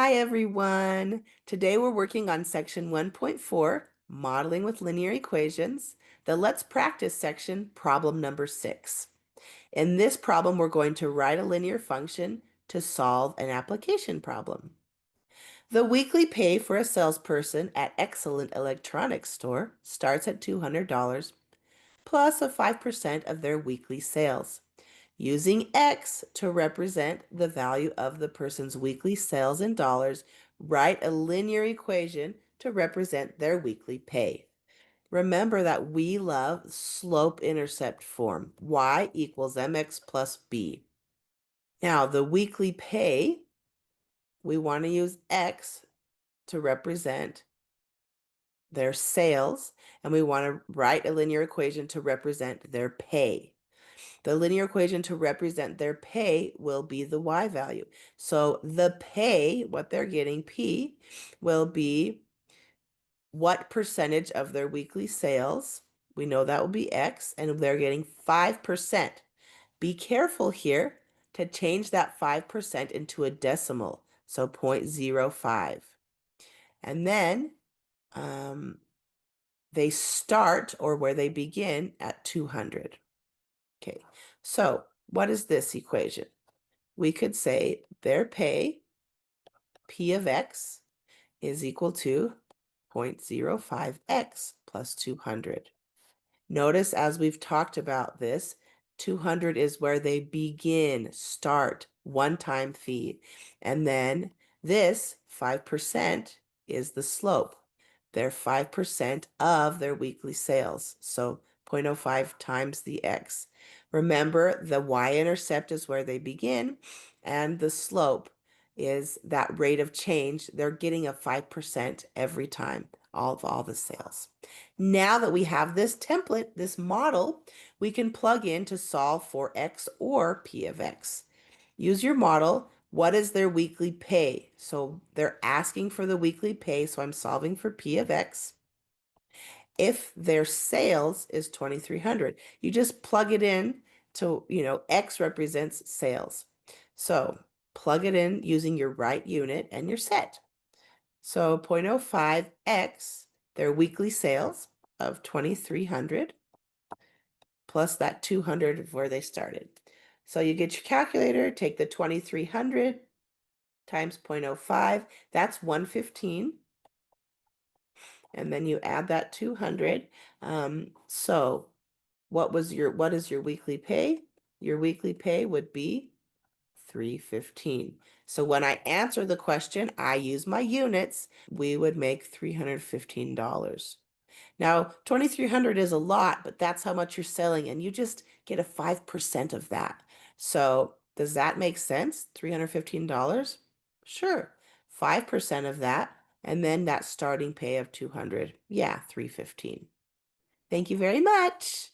Hi everyone! Today we're working on section 1.4, Modeling with Linear Equations, the Let's Practice section, problem number 6. In this problem, we're going to write a linear function to solve an application problem. The weekly pay for a salesperson at Excellent Electronics Store starts at $200 plus a 5% of their weekly sales. Using X to represent the value of the person's weekly sales in dollars, write a linear equation to represent their weekly pay. Remember that we love slope-intercept form. Y equals mx plus b. Now, the weekly pay, we want to use X to represent their sales, and we want to write a linear equation to represent their pay. The linear equation to represent their pay will be the Y value. So the pay, what they're getting, P, will be what percentage of their weekly sales. We know that will be X, and they're getting 5%. Be careful here to change that 5% into a decimal, so 0.05. And then they start, or where they begin, at 200. Okay, so what is this equation? We could say their pay, P of X, is equal to 0.05x plus 200. Notice as we've talked about this, 200 is where they begin, start, one-time fee. And then this 5% is the slope. They're 5% of their weekly sales. So 0.05 times the X. Remember, the y-intercept is where they begin, and the slope is that rate of change. They're getting a 5% every time, all the sales. Now that we have this template, this model, we can plug in to solve for X or P of X. Use your model. What is their weekly pay? So they're asking for the weekly pay, so I'm solving for P of X. If their sales is 2,300, you just plug it in to, X represents sales. So plug it in using your right unit and you're set. So 0.05x, their weekly sales of 2,300 plus that 200 of where they started. So you get your calculator, take the 2,300 times 0.05, that's 115. And then you add that 200. So what is your weekly pay? Your weekly pay would be 315. So when I answer the question, I use my units, we would make $315. Now, 2,300 is a lot, but that's how much you're selling, and you just get a 5% of that. So does that make sense? $315? Sure. 5% of that, and then that starting pay of 200. Yeah, 315. Thank you very much.